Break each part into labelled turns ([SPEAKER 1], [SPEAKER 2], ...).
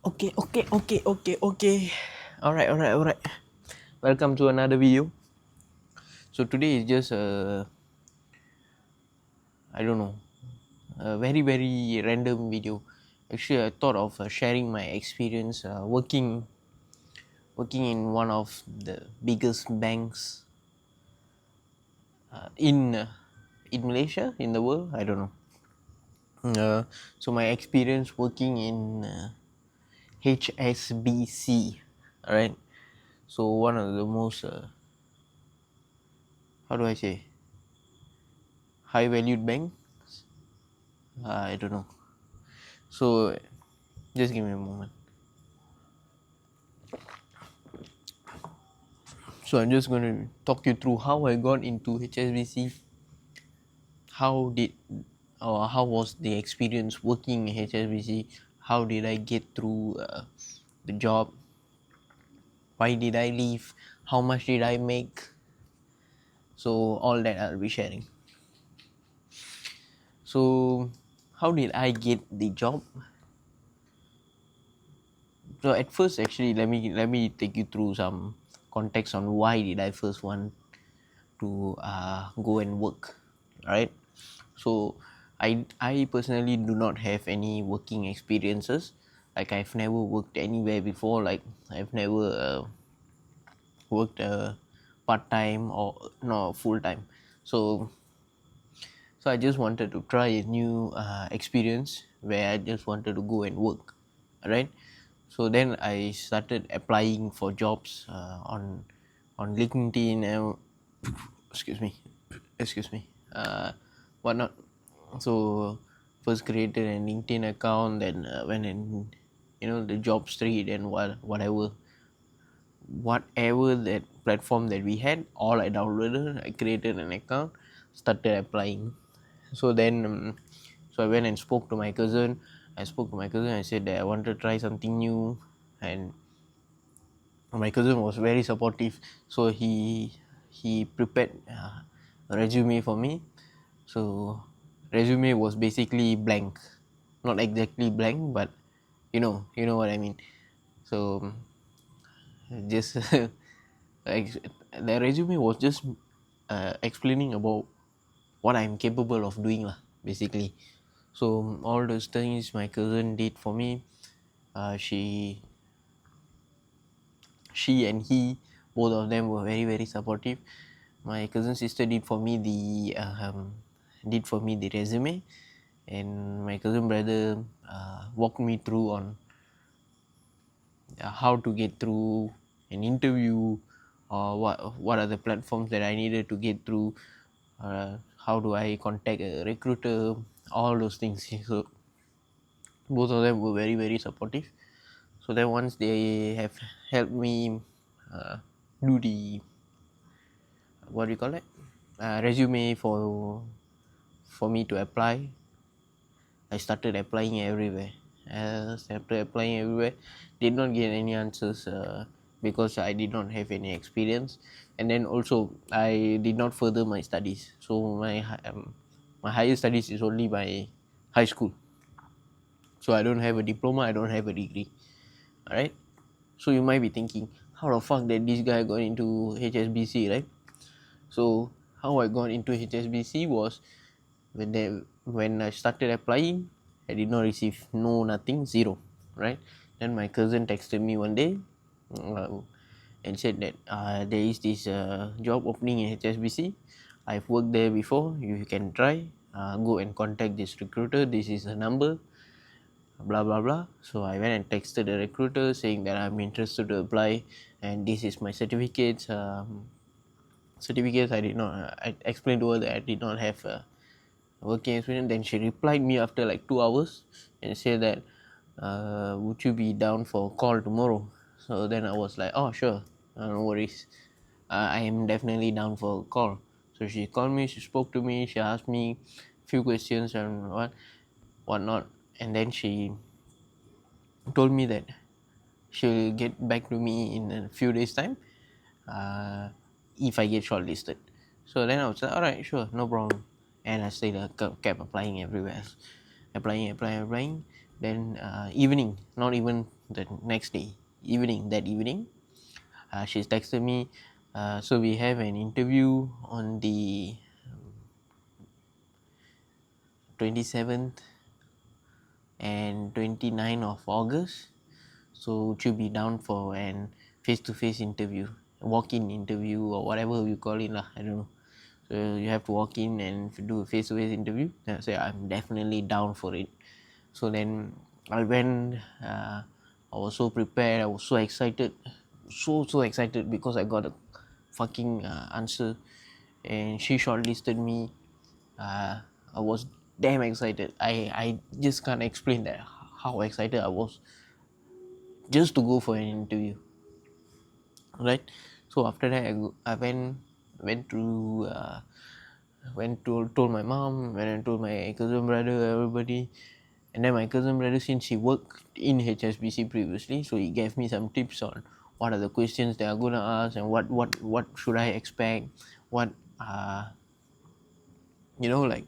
[SPEAKER 1] Okay. Alright. Welcome to another video. So today is just I don't know, a very random video. Actually, I thought of sharing my experience working in one of the biggest banks in Malaysia, in the world. I don't know. So my experience working in HSBC, alright. So one of the most how do I say, high valued bank. I don't know. So just give me a moment. So I'm just going to talk you through how I got into HSBC. How did or how was the experience working in HSBC? How did I get through the job? Why did I leave? How much did I make? So all that I'll be sharing. So how did I get the job? So at first, actually, let me take you through some context on why did I first want to go and work. Right. So I personally do not have any working experiences. Like I've never worked anywhere before. Like I've never worked part time or no full time. So I just wanted to try a new experience where I just wanted to go and work. Right. So then I started applying for jobs on LinkedIn and excuse me whatnot. So first created a LinkedIn account, then went in, the job street and whatever that platform that we had, all I downloaded. I created an account, started applying. So then so I went and spoke to my cousin. I said that I wanted to try something new, and my cousin was very supportive. So he prepared a resume for me. So resume was basically blank, not exactly blank, but you know what I mean. So just the resume was just explaining about what I'm capable of doing lah, basically. So all those things my cousin did for me. She and he, both of them were very supportive. My cousin sister did for me the resume, and my cousin brother walked me through on how to get through an interview, or what are the platforms that I needed to get through, how do I contact a recruiter, all those things. So both of them were very supportive. So then once they have helped me do the, what do you call it, resume for me to apply, I started applying everywhere. Did not get any answers because I did not have any experience, and then also I did not further my studies. So my higher studies is only my high school. So I don't have a diploma, I don't have a degree. Alright. So you might be thinking, how the fuck that this guy got into HSBC, right? So how I got into HSBC was when I started applying, I did not receive nothing, zero, right? Then my cousin texted me one day uh, and said that there is this job opening in HSBC. I've worked there before. You can try. Go and contact this recruiter. This is the number. Blah blah blah. So I went and texted the recruiter saying that I'm interested to apply, and this is my certificates. I did not. I explained to her that I did not have working experience. Then she replied me after like 2 hours and said that would you be down for a call tomorrow? So then I was like, oh sure, no worries, I am definitely down for a call. So she called me, she spoke to me, she asked me a few questions and whatnot, and then she told me that she'll get back to me in a few days time uh, if I get shortlisted. So then I was like, alright, sure, no problem. And I kept applying everywhere else. applying. Then evening, not even the next day, evening, she's texted me. So we have an interview on the 27th and 29th of August. So would you be down for an face-to-face interview, walk-in interview, or whatever you call it lah, I don't know. So you have to walk in and do a face-to-face interview. Then I say I'm definitely down for it. So then I went. I was so prepared. I was so excited, so excited because I got a fucking answer, and she shortlisted me. I was damn excited. I just can't explain that how excited I was just to go for an interview, right? So after that I went to told my mom, went and told my cousin brother, everybody. And then my cousin brother, since he worked in HSBC previously, so he gave me some tips on what are the questions they are gonna ask, and what should I expect, what like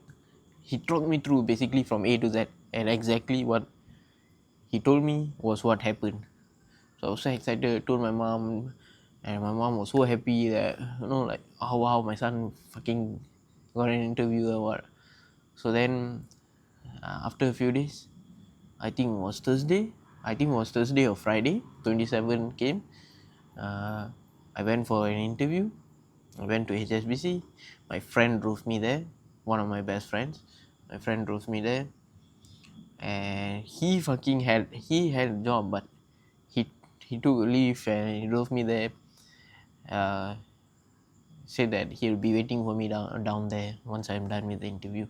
[SPEAKER 1] he talked me through basically from A to Z, and exactly what he told me was what happened. So I was so excited. I told my mom, and my mom was so happy that like, oh wow, my son fucking got an interview or what. So then after a few days, I think it was Thursday or Friday, 27 came. I went for an interview. I went to HSBC. My friend drove me there. One of my best friends. My friend drove me there, and he had a job, but he he took a leave and he drove me there. Uh, Said that he'll be waiting for me down there once I'm done with the interview.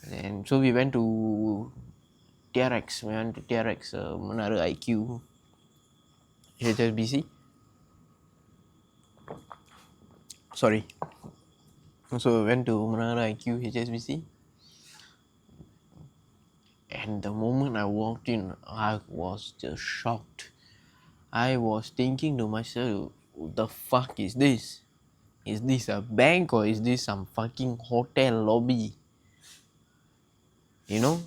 [SPEAKER 1] And so we went to TRX. We went to TRX, Menara IQ, HSBC. Sorry. So we went to Menara IQ, HSBC. And the moment I walked in, I was just shocked. I was thinking to myself, what the fuck is this? Is this a bank or is this some fucking hotel lobby? You know?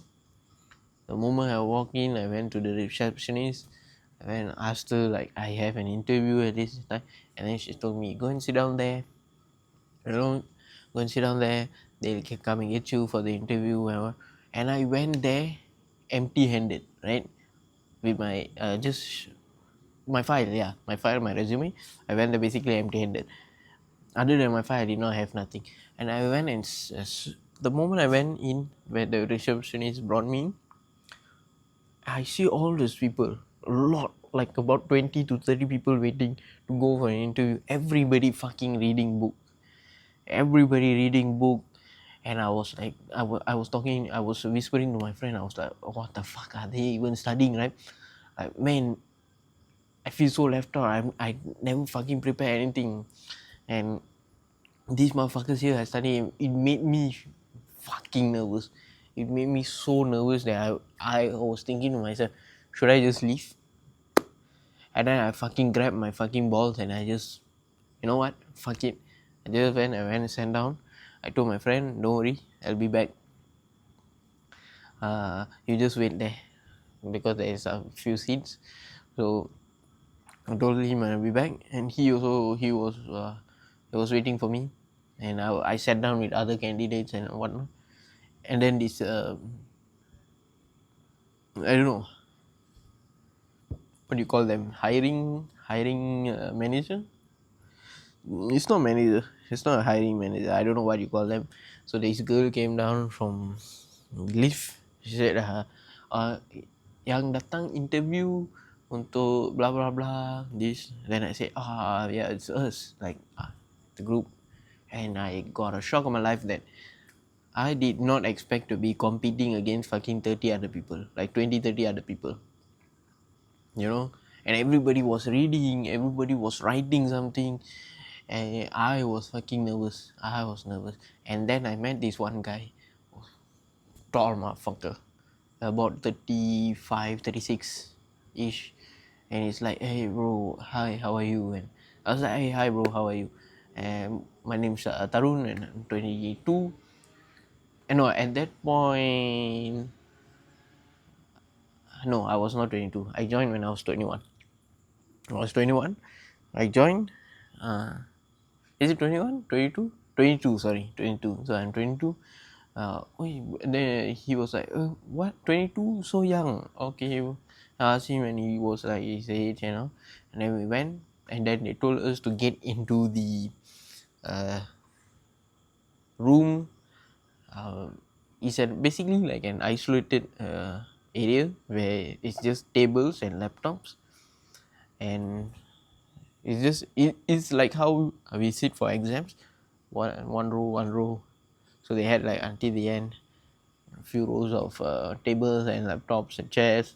[SPEAKER 1] The moment I walked in, I went to the receptionist. I went and asked her, like, I have an interview at this time. And then she told me, go and sit down there. Go and sit down there. They'll come and get you for the interview. And I went there empty-handed, right? With my just my file, my resume. I went there basically empty-handed. Other than my file, I did not have nothing. And I went and the moment I went in, where the receptionist brought me in, I see all those people, a lot, like about 20 to 30 people waiting to go for an interview. Everybody fucking reading book. And I was like, I was talking, I was whispering to my friend. I was like, what the fuck are they even studying, right? Like, man, I feel so left out. I never fucking prepare anything, and these motherfuckers here I study. It made me fucking nervous. It made me so nervous that I was thinking to myself, should I just leave? And then I fucking grabbed my fucking balls and I just, you know what? Fuck it. I went and sat down. I told my friend, don't worry, I'll be back. You just wait there because there is a few seats. So I told him I'll be back, and he was waiting for me, and I sat down with other candidates and whatnot. And then this I don't know what do you call them, hiring manager. It's not manager. It's not a hiring manager. I don't know what you call them. So this girl came down from lift. She said, yang datang interview untuk blah blah blah this. Then I said, yeah, it's us, like the group. And I got a shock of my life that I did not expect to be competing against fucking 30 other people, like 20-30 other people. And everybody was reading, everybody was writing something. And I was fucking nervous. And then I met this one guy, tall motherfucker, about 35, 36 ish. And he's like, hey bro, hi, how are you? And I was like, hey, hi bro, how are you? And my name's Tarun, and I'm 22. And no, at that point, No, I was not 22. I joined when I was 21. I was 21. I joined. Is it 21? 22? 22, sorry. 22. So I'm 22. Then he was like, what? 22? So young. Okay. I asked him and he was like his age, And then we went and then they told us to get into the room. It's basically like an isolated area where it's just tables and laptops, and it's like how we sit for exams, one row. So they had like until the end a few rows of tables and laptops and chairs.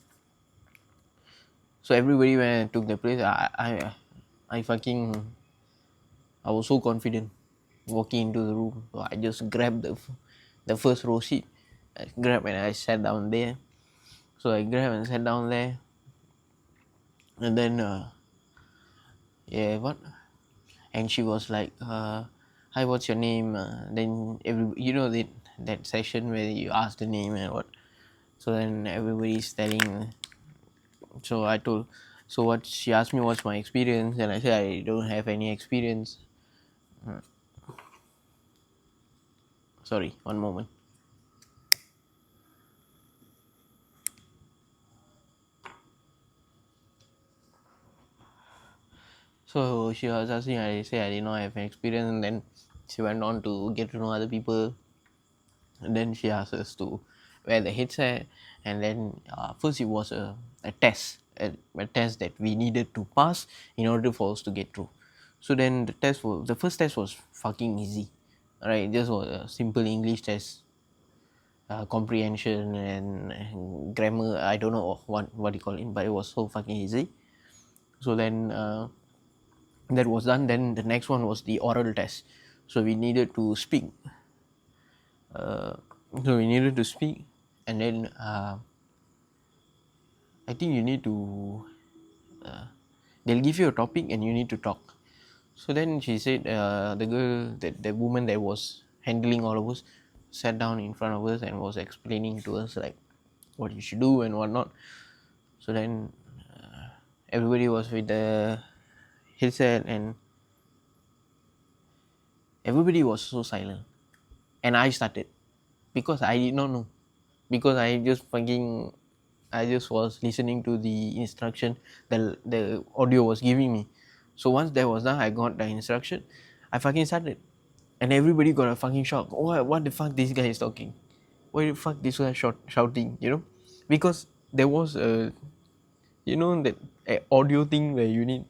[SPEAKER 1] So everybody went and took the place. I was so confident walking into the room. So I just grabbed the first row seat. I grabbed and I sat down there. So I grabbed and sat down there. And then yeah, what? And she was like, hi, what's your name? Then that session where you ask the name and what. So then everybody's telling. So I told. So what she asked me what's my experience, and I said I don't have any experience. Sorry, one moment. So she was asking, I say I did not have an experience, and then she went on to get to know other people. And then she asked us to wear the headset, and then first it was a test, a test that we needed to pass in order for us to get through. So then the first test was fucking easy, right? Just was a simple English test, comprehension and grammar. I don't know what you call it, but it was so fucking easy. So then that was done. Then the next one was the oral test. So we needed to speak. So we needed to speak, and then I think you need to. They'll give you a topic and you need to talk. So then she said, the woman that was handling all of us, sat down in front of us and was explaining to us like what you should do and whatnot. So then everybody was with the headset and everybody was so silent. And I started because I did not know, because I just was listening to the instruction the audio was giving me. So once that was done, I got the instruction, I fucking started, and everybody got a fucking shock. What the fuck this guy is talking? Why the fuck this guy shouting? Because there was that audio thing where you need.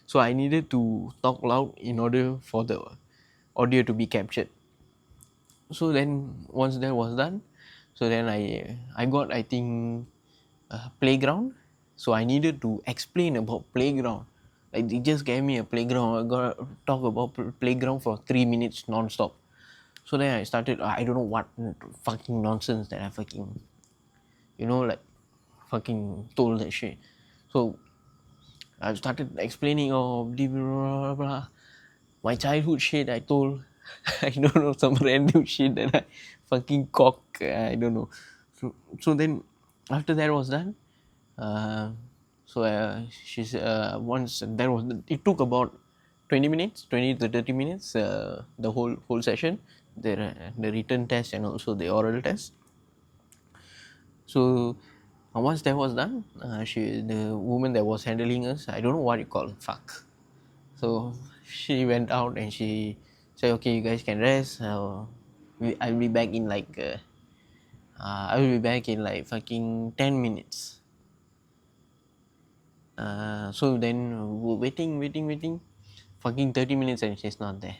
[SPEAKER 1] So I needed to talk loud in order for the audio to be captured. So then once that was done, so then I got, I think, playground. So I needed to explain about playground. Like they just gave me a playground. I got to talk about playground for 3 minutes non-stop. So then I started, I don't know what fucking nonsense that I fucking, like fucking told that shit. So I started explaining, blah, blah, blah. My childhood shit I told. I don't know, some random shit that I fucking cock. I don't know. So then after that was done, she said, once that was, it took about 20 minutes, 20 to 30 minutes, the whole session, the written test and also the oral test. So once that was done, the woman that was handling us, I don't know what you call it, fuck. So she went out and she said, okay, you guys can rest. I'll be back in like I will be back in like fucking 10 minutes. So then we're waiting. Fucking 30 minutes and she's not there.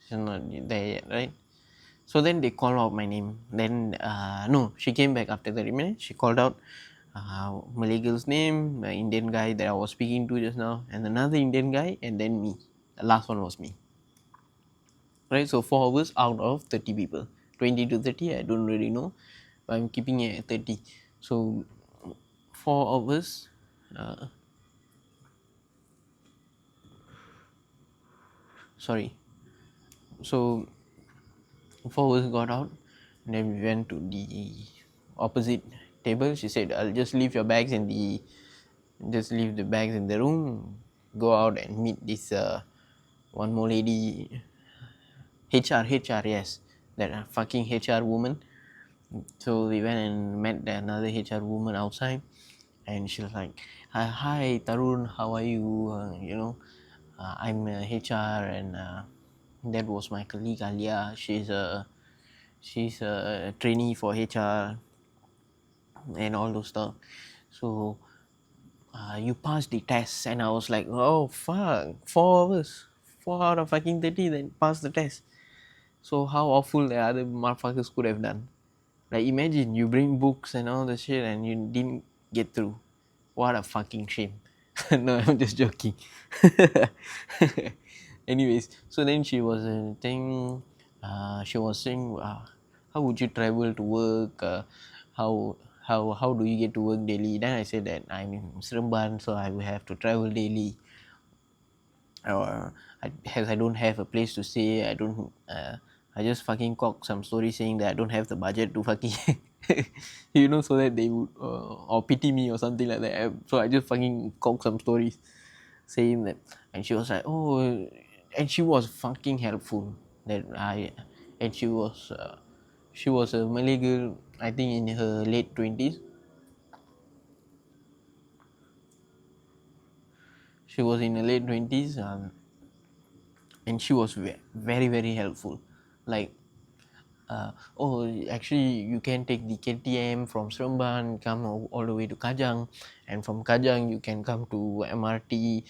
[SPEAKER 1] She's not there yet, right? So then they call out my name. Then, no, she came back after 30 minutes. She called out Malay girl's name, the Indian guy that I was speaking to just now, and another Indian guy, and then me. The last one was me. Right, so 4 of us out of 30 people. 20 to 30, I don't really know, but I'm keeping it at 30. So 4 of us, sorry, so 4 of us got out, and then we went to the opposite table. She said, I'll just leave your bags in the room, go out and meet this one more lady, HR, yes, that fucking HR woman. So we went and met another HR woman outside, and she was like, hi Tarun, how are you? I'm HR, and that was my colleague Alia. She's a trainee for HR and all those stuff. So you passed the test, and I was like, oh fuck, 4 hours, 4 out of fucking 30, then pass the test. So how awful the other motherfuckers could have done. Like imagine you bring books and all the shit and you didn't get through. What a fucking shame. No, I'm just joking. Anyways, so then she was saying, how would you travel to work? How do you get to work daily? Then I said that I'm in Seremban, so I will have to travel daily. Or I don't have a place to stay. I just fucking cock some story saying that I don't have the budget to fucking so that they would or pity me or something like that. So I just fucking cock some stories saying that, and she was like, oh, and she was fucking helpful. That I and she was a Malay girl, I think in her late 20s. She was in her late 20s, and she was very very helpful. Like, oh, actually you can take the KTM from Seremban, come all the way to Kajang, and from Kajang you can come to MRT,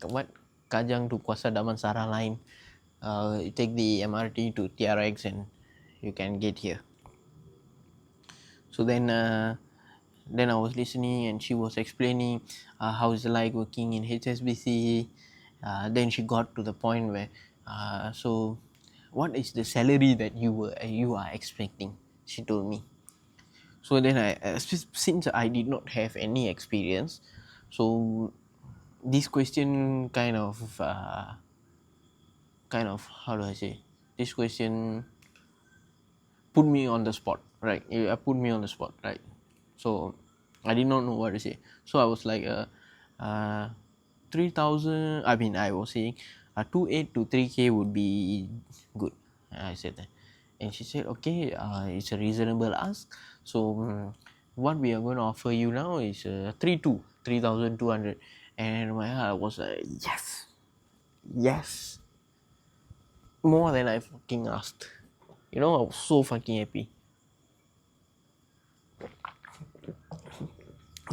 [SPEAKER 1] what, Kajang to Kuasa Damansara line. You take the MRT to TRX and you can get here. So then I was listening, and she was explaining how it's like working in HSBC. Then she got to the point where, so what is the salary that you are expecting? She told me. So then since I did not have any experience, so this question kind of how do I say, this question put me on the spot, right? It put me on the spot, right? So I did not know what to say. So I was like, 3,000. I mean, I was saying, 2.8 to 3K would be good. I said that, and she said, okay, it's a reasonable ask. So what we are going to offer you now is 3,200, and my heart was like, yes, yes, more than I fucking asked. I was so fucking happy.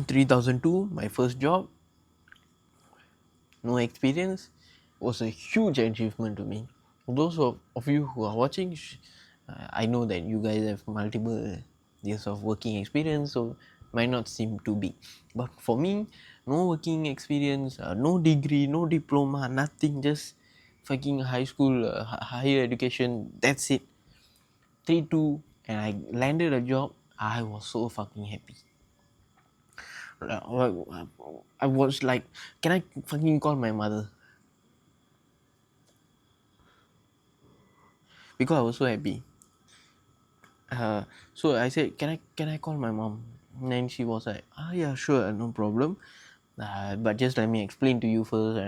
[SPEAKER 1] 3,002, my first job, no experience, was a huge achievement to me. Those of you who are watching, I know that you guys have multiple years of working experience, so might not seem too big. But for me, no working experience, no degree, no diploma, nothing, just fucking high school, higher education, that's it. 3-2, and I landed a job. I was so fucking happy. I was like, can I fucking call my mother? Because I was so happy. So I said, can I call my mom? And then she was like, yeah, sure, no problem. But just let me explain to you first,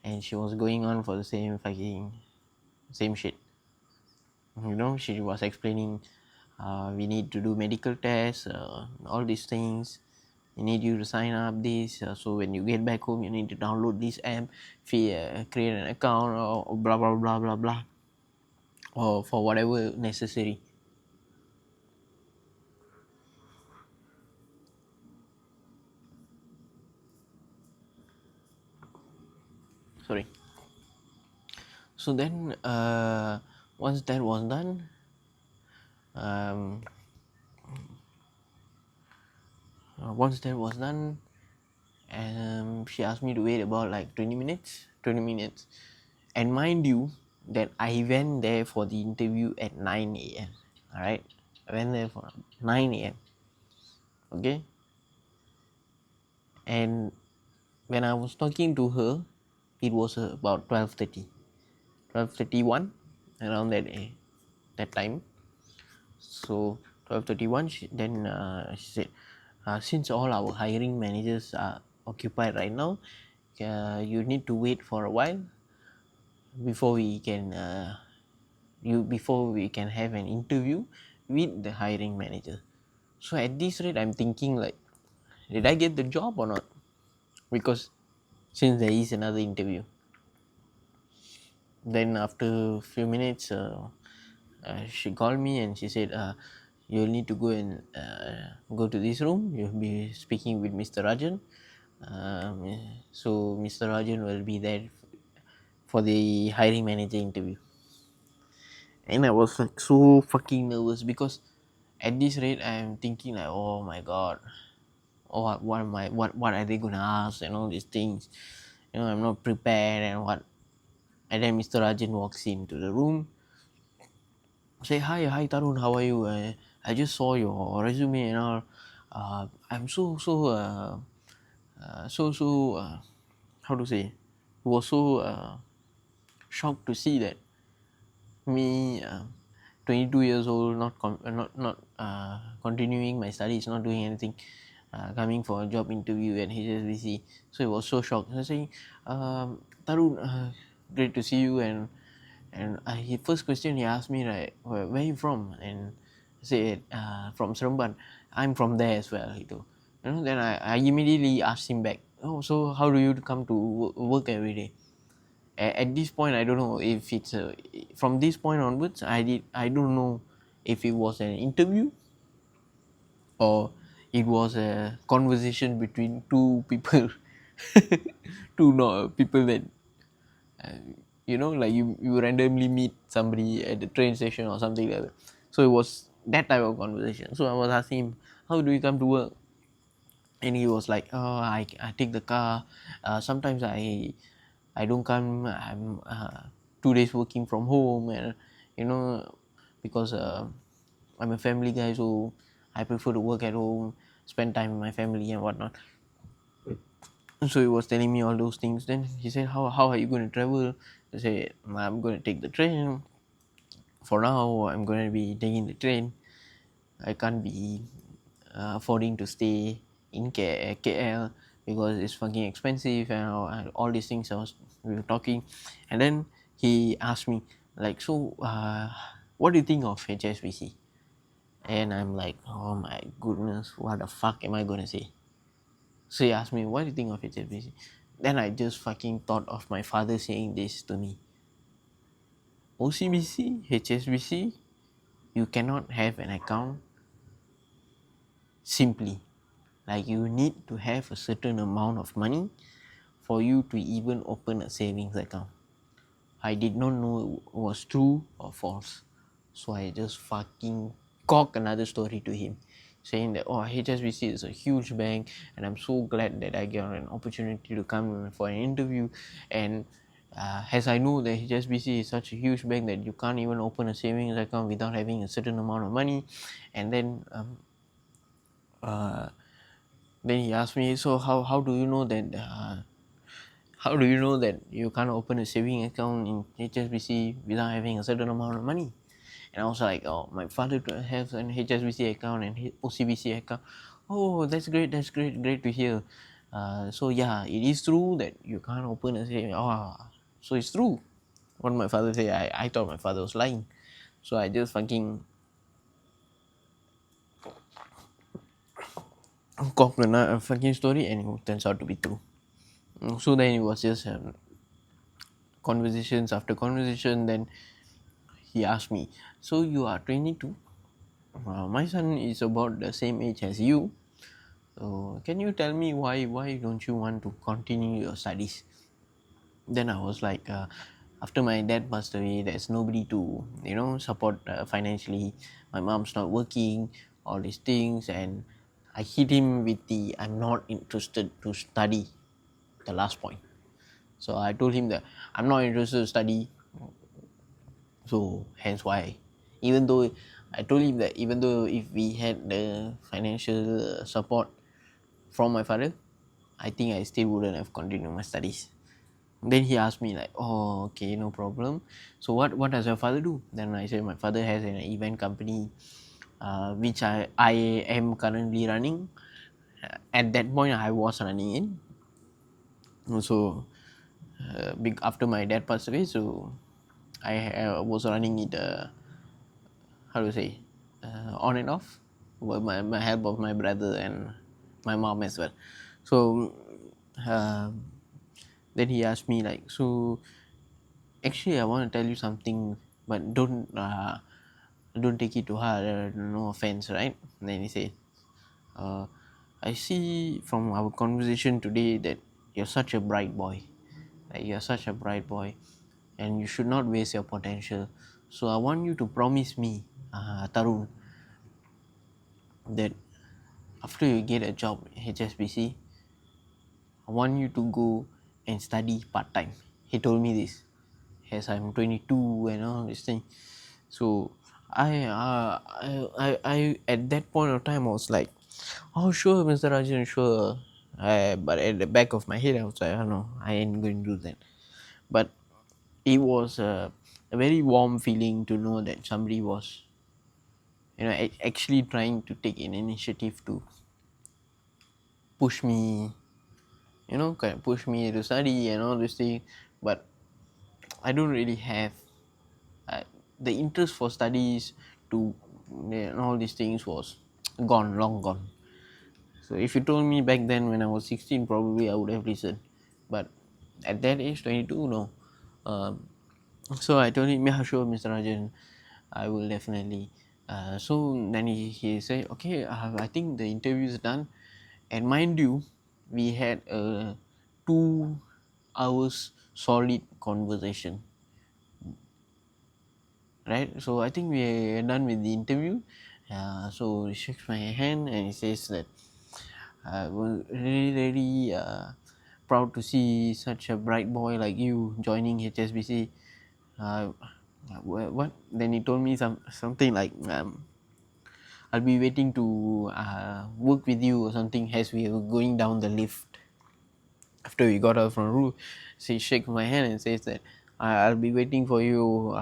[SPEAKER 1] And she was going on for the same shit. She was explaining, we need to do medical tests, all these things. We need you to sign up this. So when you get back home, you need to download this app, create an account, or blah blah blah blah blah, or for whatever necessary. Sorry. So then, once that was done, um, she asked me to wait about like 20 minutes. And mind you, that I went there for the interview at 9 a.m. Alright, I went there for 9 a.m. Okay, and when I was talking to her, it was about 12:30, 12:31, around that time. So 12:31. Then she said, since all our hiring managers are occupied right now, you need to wait for a while before we can before we can have an interview with the hiring manager. So at this rate, I'm thinking like, did I get the job or not? Because since there is another interview. Then after a few minutes, she called me and she said, you'll need to go and go to this room. You'll be speaking with Mr. Rajan. Um, so Mr. Rajan will be there for the hiring manager interview. And I was like so fucking nervous because at this rate I'm thinking like, oh my god, what are they gonna ask and all these things. I'm not prepared and what. And then Mr. Rajan walks into the room, say, hi Tarun, how are you? I just saw your resume and all. I'm how to say, was so shocked to see that me, 22 years old, not continuing my studies, not doing anything, coming for a job interview at HSBC. So it was so shocked. I was saying, Tarun, great to see you. And his first question he asked me, right, where are you from? And I said, from Seremban. I'm from there as well. He told. Then I immediately asked him back, oh, so how do you come to work every day? At this point, I don't know if it's from this point onwards. I don't know if it was an interview or it was a conversation between two people, two people that like you randomly meet somebody at the train station or something like that. So it was that type of conversation. So I was asking him, how do you come to work? And he was like, oh, I take the car. Sometimes I don't come. I'm 2 days working from home, and you know because I'm a family guy, so I prefer to work at home, spend time with my family and whatnot. So he was telling me all those things. Then he said, how are you going to travel? I said, I'm going to take the train. For now, I'm going to be taking the train. I can't be affording to stay in KL because it's fucking expensive and all these things. We were talking, and then he asked me like, so what do you think of HSBC? And I'm like, oh my goodness, what the fuck am I gonna say? So he asked me, what do you think of HSBC? Then I just fucking thought of my father saying this to me. OCBC, HSBC, you cannot have an account simply. Like you need to have a certain amount of money for you to even open a savings account. I did not know it was true or false. So I just fucking cock another story to him, saying that, oh, HSBC is a huge bank and I'm so glad that I got an opportunity to come for an interview. And as I know that HSBC is such a huge bank that you can't even open a savings account without having a certain amount of money. And then he asked me, so how do you know that you can't open a saving account in HSBC without having a certain amount of money? And I was like, oh, my father has an HSBC account and OCBC account. Oh, great to hear. So yeah, it is true that you can't open a saving. Oh, so it's true what my father said. I thought my father was lying. So I just fucking cocked a fucking story and it turns out to be true. So then it was just conversations after conversation. Then he asked me, so you are 22? My son is about the same age as you. So can you tell me why don't you want to continue your studies? Then I was like, after my dad passed away, there's nobody to support financially. My mom's not working, all these things. And I hit him with the I'm not interested to study, the last point. So I told him that I'm not interested to study. So hence why, even though I told him that even though if we had the financial support from my father, I think I still wouldn't have continued my studies. Then he asked me like, oh, okay, no problem. So what does your father do? Then I said my father has an event company. which I am currently running. At that point, I was running it. So, after my dad passed away, so I was running it. How to say? On and off, with my help of my brother and my mom as well. So, uh, then he asked me like, so actually, I want to tell you something, but don't take it to heart. No offense, right? And then he said, uh, I see from our conversation today that you're such a bright boy. Like you're such a bright boy, and you should not waste your potential. So I want you to promise me, Tarun, that after you get a job at HSBC, I want you to go and study part time. He told me this as I'm 22 and all this thing. So I at that point of time I was like, oh sure, Mr. Rajan, sure. But at the back of my head I was like, oh no, I ain't going to do that. But it was a very warm feeling to know that somebody was, actually trying to take an initiative to push me, kind of push me to study and all this thing. But I don't really have uh, the interest for studies to, all these things was gone, long gone. So if you told me back then when I was 16, probably I would have listened. But at that age, 22, no. Um, so I told him, yeah, sure, Mr. Rajan, I will definitely. So then he said, okay, I think the interview is done. And mind you, we had a 2 hours solid conversation, right? So I think we're done with the interview. So he shakes my hand and he says that I was really, really proud to see such a bright boy like you joining HSBC. Uh, what? Then he told me something like, I'll be waiting to work with you or something as we were going down the lift. After we got out from the roof, she shakes my hand and says that I'll be waiting for you.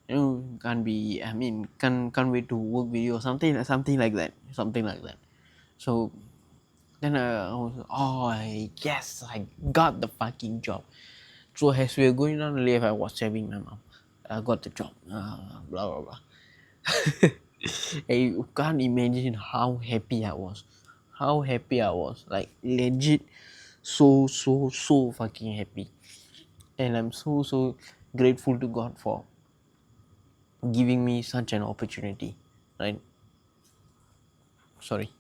[SPEAKER 1] Can't be. I mean, can't wait to work with you or something like that. Something like that. So then I was, oh yes, I got the fucking job. So as we were going down the lift, I was telling my mom, I got the job. Blah blah blah. You can't imagine how happy I was. How happy I was. Like legit, so fucking happy. And I'm so grateful to God for giving me such an opportunity. Right? Sorry.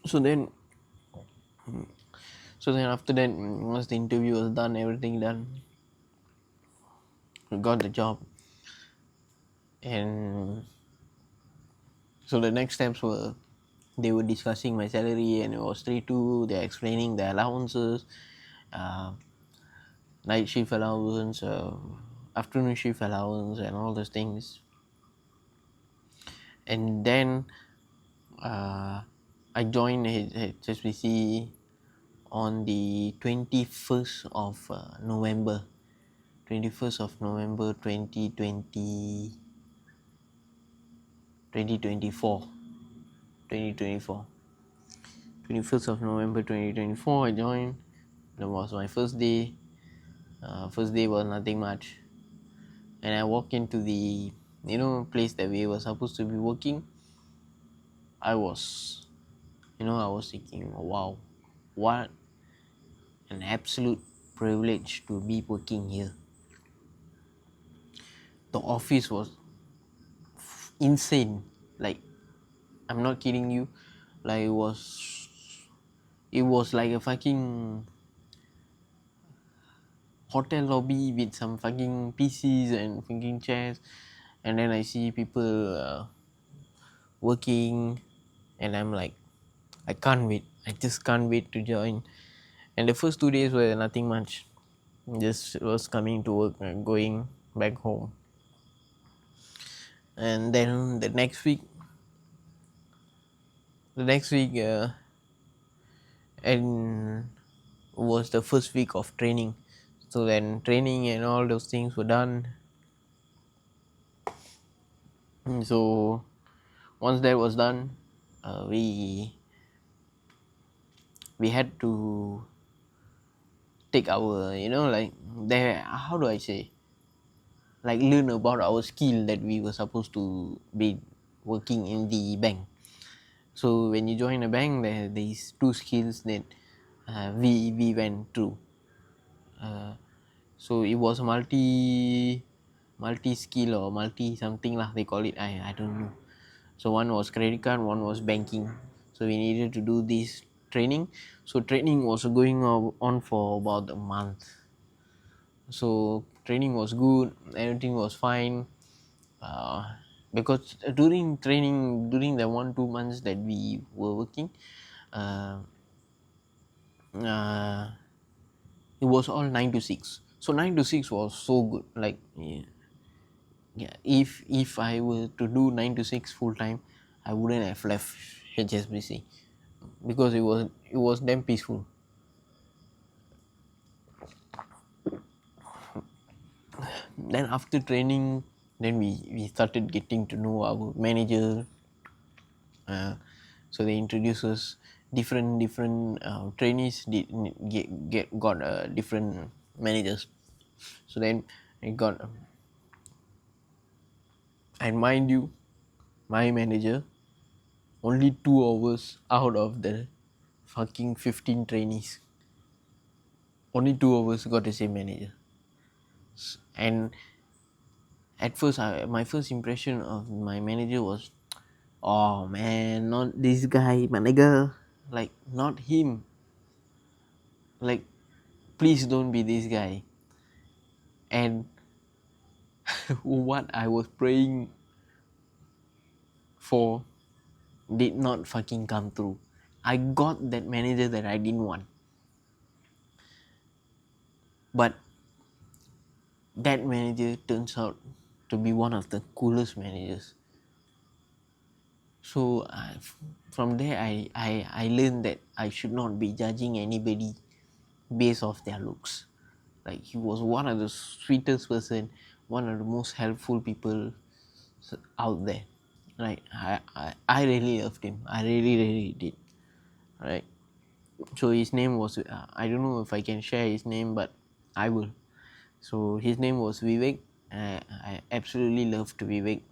[SPEAKER 1] So then after that, once the interview was done, everything done, we got the job. And so the next steps were, they were discussing my salary and it was 3-2. They're explaining the allowances, uh, night shift allowance, afternoon shift allowance, and all those things. And then I joined HSBC on the 21st of November 21st of November 2024 21st of November 2024 I joined. That was my first day. First day was nothing much, and I walked into the place that we were supposed to be working. I was thinking, wow, what an absolute privilege to be working here. The office was insane. Like, I'm not kidding you. Like, it was like a fucking hotel lobby with some fucking PCs and fucking chairs. And then I see people working, and I'm like, I can't wait. I just can't wait to join. And the first 2 days were nothing much. Just was coming to work and going back home. And then the next week and was the first week of training. So then training and all those things were done. So once that was done, we had to take our, like, there, how do I say, like, learn about our skill that we were supposed to be working in the bank. So when you join a bank, there are these two skills that we went through. So it was multi skill or multi something lah, they call it, I don't know. So one was credit card, one was banking. So we needed to do this training. So training was going on for about a month. So training was good, everything was fine. Because during training, during the 1-2 months that we were working, uh, uh, it was all 9 to 6. So 9 to 6 was so good. Like, yeah, if I were to do 9 to 6 full time, I wouldn't have left HSBC, because it was damn peaceful. Then after training, then we started getting to know our manager. So they introduced us different trainees got different managers. So then I got, and mind you, my manager, only 2 hours out of the fucking 15 trainees, only 2 hours got the same manager. And at first, my first impression of my manager was, oh man, not this guy, my nigga, like, not him, like, please don't be this guy. And what I was praying for did not fucking come through. I got that manager that I didn't want, but that manager turns out to be one of the coolest managers. So from there, I learned that I should not be judging anybody based off their looks. Like, he was one of the sweetest person, one of the most helpful people out there. Like, I really loved him. I really did. Right. So his name was, I don't know if I can share his name, but I will. So his name was Vivek. I absolutely loved Vivek.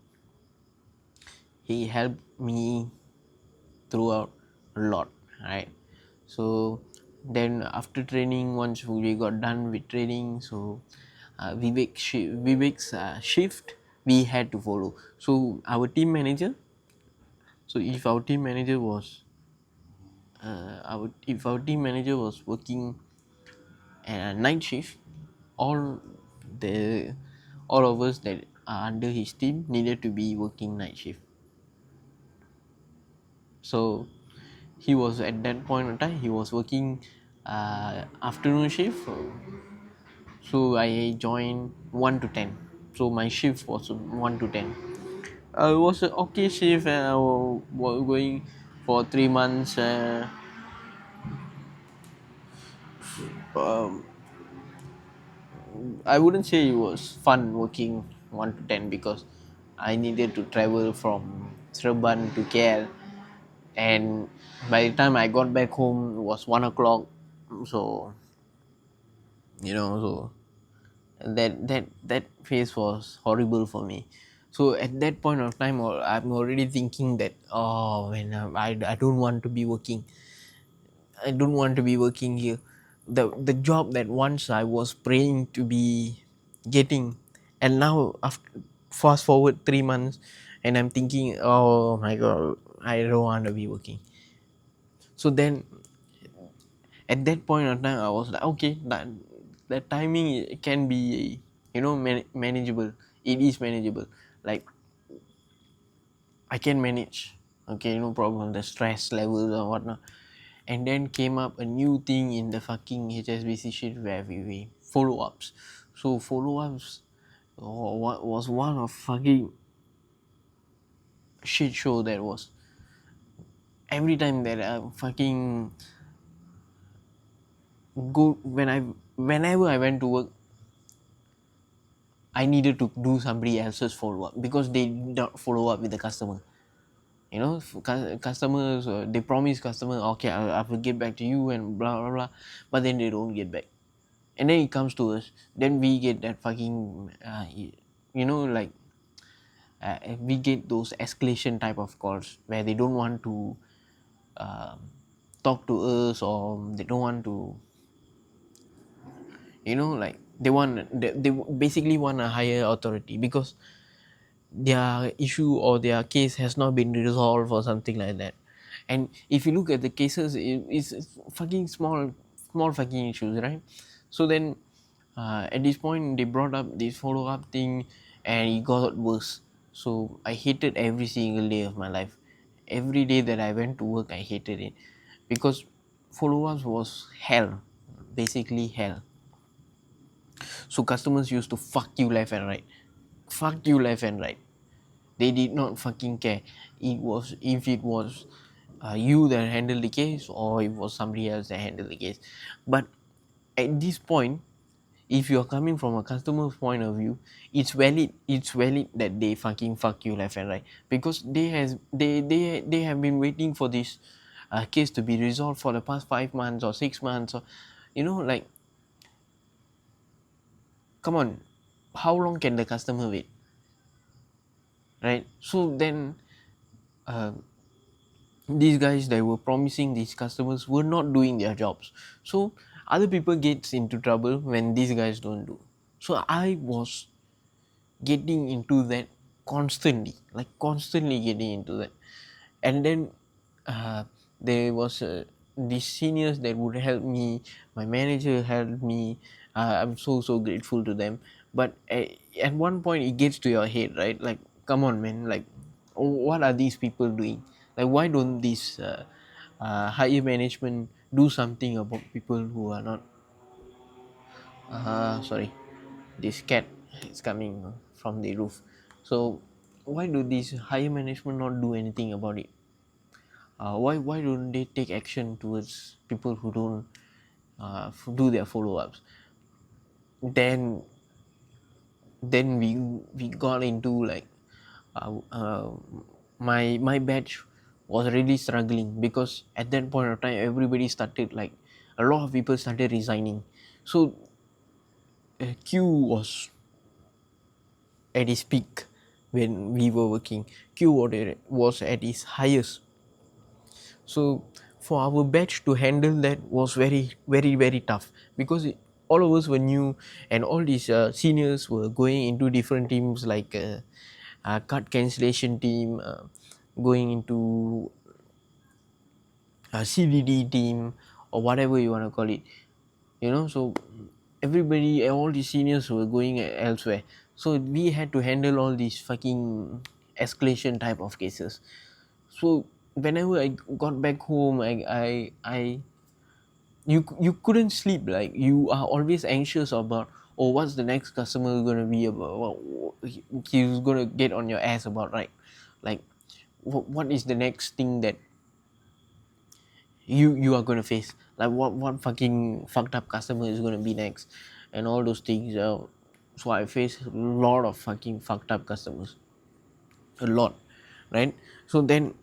[SPEAKER 1] He helped me throughout a lot, right? So then after training, once we got done with training, so Vivek's shift we had to follow. So our team manager, so if our team manager was if our team manager was working a night shift, all the all of us that are under his team needed to be working night shift. So he was, at that point of time, he was working afternoon shift. So I joined 1 to 10. So my shift was 1 to 10. It was an okay shift, and I was going for 3 months. Um, I wouldn't say it was fun working 1 to 10, because I needed to travel from Seremban to KL, and by the time I got back home, it was 1 o'clock. So, so that phase was horrible for me. So at that point of time, I'm already thinking that, oh man, I don't want to be working. I don't want to be working here. The job that once I was praying to be getting, and now, after fast forward 3 months, and I'm thinking, oh my god, I don't want to be working. So then, at that point of time, I was like, okay, that timing, it can be, manageable. It is manageable. Like, I can manage. Okay, no problem. The stress level or whatnot. And then came up a new thing in the fucking HSBC shit, where we follow ups. So follow ups, what was one of fucking shit show that was. Every time that I fucking go, whenever I went to work, I needed to do somebody else's follow up because they did not follow up with the customer. You know, customers, they promise customer, okay, I will get back to you and blah blah blah, but then they don't get back, and then it comes to us. Then we get that fucking, like, we get those escalation type of calls where they don't want to um, talk to us, or they don't want to, like they basically want a higher authority because their issue or their case has not been resolved or something like that. And if you look at the cases, it's fucking small fucking issues, right? So then, at this point they brought up this follow-up thing, and it got worse. So I hated every single day of my life. Every day that I went to work, I hated it because follow-ups was hell, basically hell. So customers used to fuck you left and right, fuck you left and right. They did not fucking care. It was, if it was you that handled the case, or it was somebody else that handled the case. But at this point, if you're coming from a customer's point of view, it's valid that they fucking fuck you left and right, because they have been waiting for this case to be resolved for the past 5 months or 6 months, or like, come on, how long can the customer wait, right? So then, uh, these guys that were promising these customers were not doing their jobs. So other people gets into trouble when these guys don't do. So I was getting into that constantly, like constantly getting into that. And then, there was these seniors that would help me. My manager helped me. I'm so grateful to them. But at one point it gets to your head, right? Like, come on, man, like, what are these people doing? Like, why don't these higher management do something about people who are not, sorry, this cat is coming from the roof. So why do these higher management not do anything about it? Why don't they take action towards people who don't do their follow-ups? Then then we got into like, uh, uh, my batch was really struggling, because at that point of time everybody started, like, a lot of people started resigning. So Q at its peak when we were working. Q was at its highest. So for our batch to handle that was very very very tough, because all of us were new, and all these seniors were going into different teams, like cut cancellation team, going into a CDD team, or whatever you want to call it. So everybody, all the seniors were going elsewhere, so we had to handle all these fucking escalation type of cases. So whenever I got back home, you couldn't sleep. Like, you are always anxious about, oh, what's the next customer gonna be about, he's gonna get on your ass about, right? Like, what is the next thing that you are gonna face? Like, what fucking fucked up customer is gonna be next, and all those things. So I faced a lot of fucking fucked up customers, a lot, right? So then,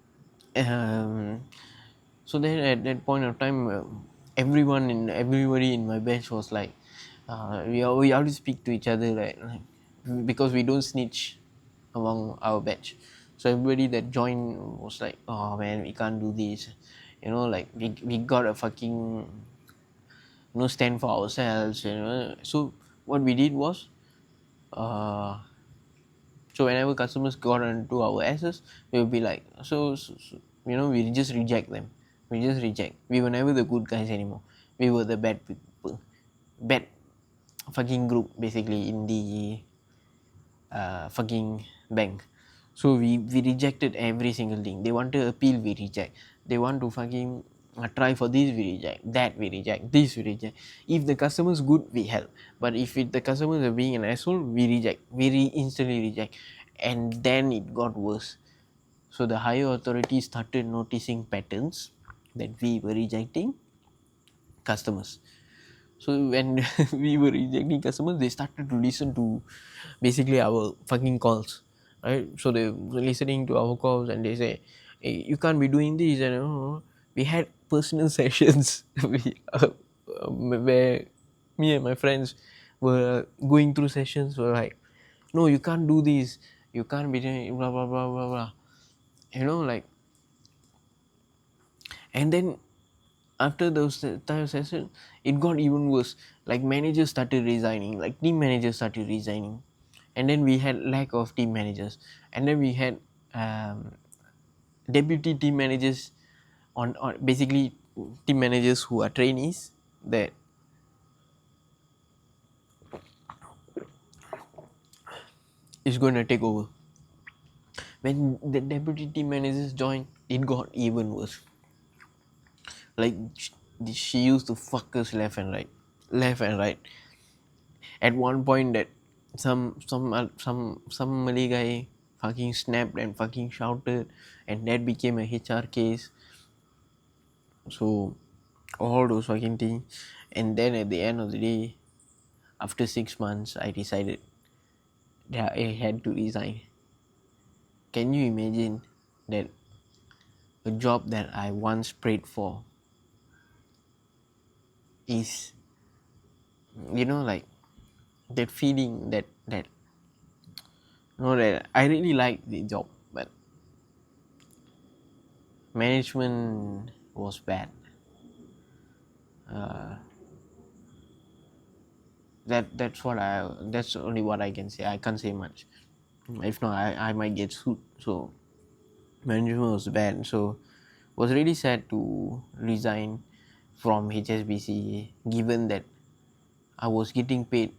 [SPEAKER 1] um, at that point of time, everybody in my batch was like, we always speak to each other, like, because we don't snitch among our batch. So everybody that joined was like, oh man, we can't do this, like, we got a fucking, stand for ourselves, so what we did was, uh so whenever customers got onto our asses, we will be like, we just reject them. We were never the good guys anymore. We were the bad people, bad fucking group, basically, in the fucking bank. So we rejected every single thing. They want to appeal, we reject. They want to fucking try for this, we reject. That we reject. This we reject. If the customer's good, we help. But if the customers are being an asshole, we reject. Instantly reject. And then it got worse. So the higher authorities started noticing patterns that we were rejecting customers. So when we were rejecting customers, they started to listen to basically our fucking calls, right? So they were listening to our calls and they say, hey, you can't be doing this. And we had personal sessions where me and my friends were going through sessions were like, no, you can't do this, you can't be doing blah blah blah blah blah, like. And then after those entire session, it got even worse. Like managers started resigning, like team managers started resigning, and then we had lack of team managers, and then we had um, deputy team managers on basically team managers who are trainees that is going to take over. When the deputy team managers joined, it got even worse. Like she used to fuck us left and right. At one point, that some Malay guy fucking snapped and fucking shouted, and that became a HR case. So all those fucking things, and then at the end of the day, after 6 months, I decided that I had to resign. Can you imagine that a job that I once prayed for is, like that feeling that that I really like the job, but management was bad. Uh, that's only what I can say. I can't say much. If not, I might get sued. So management was bad. So was really sad to resign from HSBC, given that I was getting paid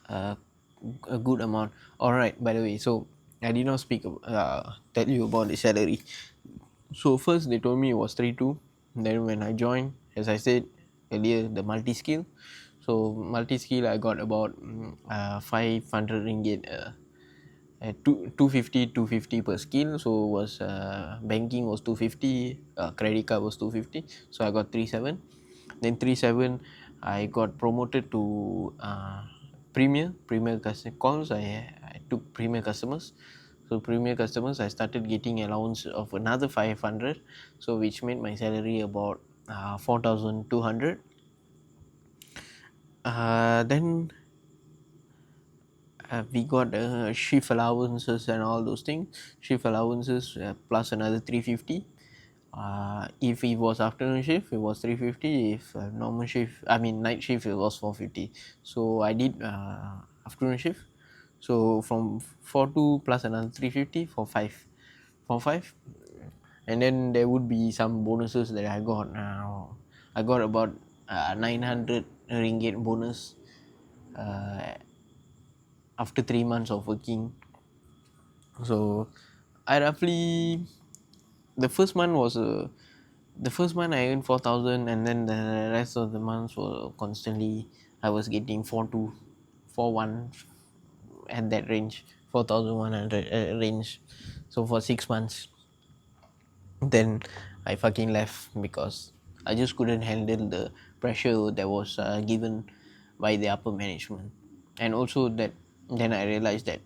[SPEAKER 1] uh, a good amount. All right. By the way, so I did not tell you about the salary. So first they told me it was 3-2. Then when I joined, as I said earlier, the multi skill. So multi skill I got about 500 ringgit. At 250 per skill. So was banking was 250, credit card was 250. So I got 37. Then 37, I got promoted to premier customer calls. I took premier customers. So premier customers, I started getting allowance of another 500, so which made my salary about 4,200. Then we got shift allowances and all those things. Shift allowances plus another 350. If it was afternoon shift, it was 350. If normal shift, I mean night shift, it was 450. So I did afternoon shift. So from 4 2 plus another 350 for 5, for 5. And then there would be some bonuses that I got. I got about 900 ringgit bonus uh, after 3 months of working. So I roughly, the first month was the first month I earned 4,000, and then the rest of the months were constantly I was getting 4 2 4 1 at that range, 4,100 range. So for 6 months, then I fucking left because I just couldn't handle the pressure that was given by the upper management. And also that then I realized that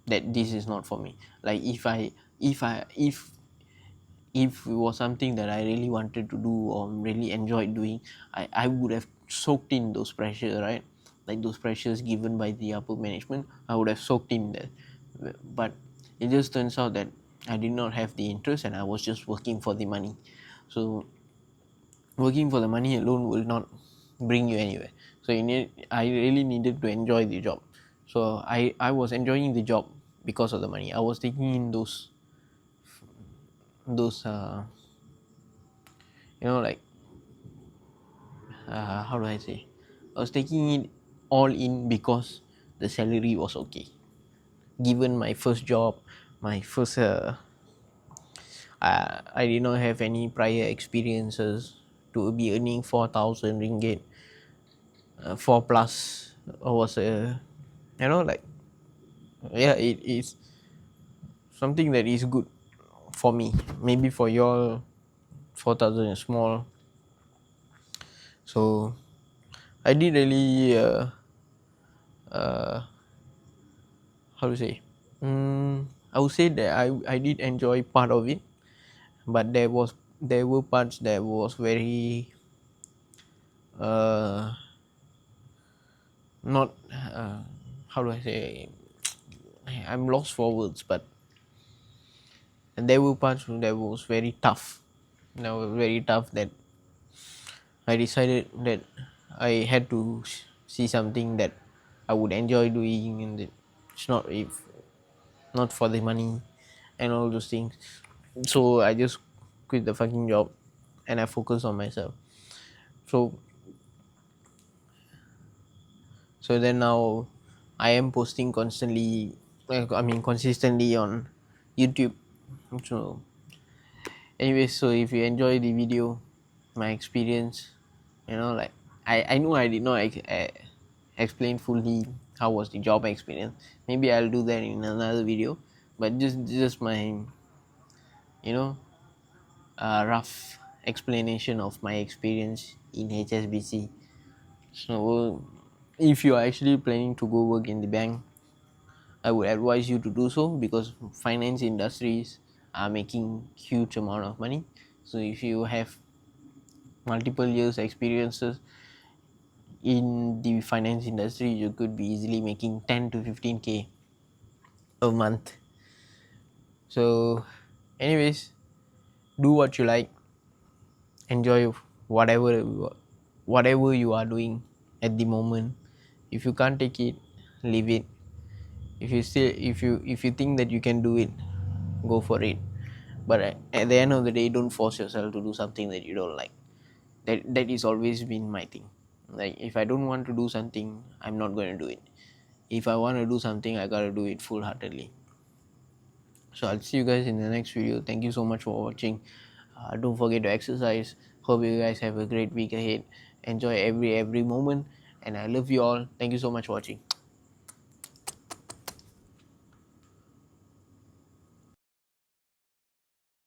[SPEAKER 1] this is not for me. Like if it was something that I really wanted to do or really enjoyed doing, I would have soaked in those pressure, right? Like those pressures given by the upper management, I would have soaked in that. But it just turns out that I did not have the interest and I was just working for the money. So working for the money alone will not bring you anywhere. So I really needed to enjoy the job. So I was enjoying the job because of the money. I was taking in those like how do I say? I was taking it all in because the salary was okay. Given my first job, my first I did not have any prior experiences to be earning 4,000 ringgit, 4 plus was like, yeah, it is something that is good for me. Maybe for y'all 4,000 is small. So I did really uh, how to say, I would say that I did enjoy part of it, but there were parts that was very uh, not how do I say, I'm lost for words, but there were parts that was very tough, that were very tough, that I decided that I had to see something that I would enjoy doing, and it's not, if not for the money and all those things. So I just quit the fucking job and I focus on myself. So then now I am posting constantly, I mean consistently on YouTube. So anyway, so if you enjoy the video, my experience, like I know I did not explain fully how was the job experience. Maybe I'll do that in another video, but just my, you know rough explanation of my experience in HSBC. So if you are actually planning to go work in the bank, I would advise you to do so, because finance industries are making huge amount of money. So if you have multiple years experiences in the finance industry, you could be easily making 10 to 15k a month. So anyways, do what you like, enjoy whatever you are doing at the moment. If you can't take it, leave it. If you think that you can do it, go for it. But at the end of the day, don't force yourself to do something that you don't like. That is always been my thing. Like, if I don't want to do something, I'm not going to do it. If I want to do something, I gotta do it full heartedly. So I'll see you guys in the next video. Thank you so much for watching. Don't forget to exercise. Hope you guys have a great week ahead. Enjoy every moment, and I love you all. Thank you so much for watching.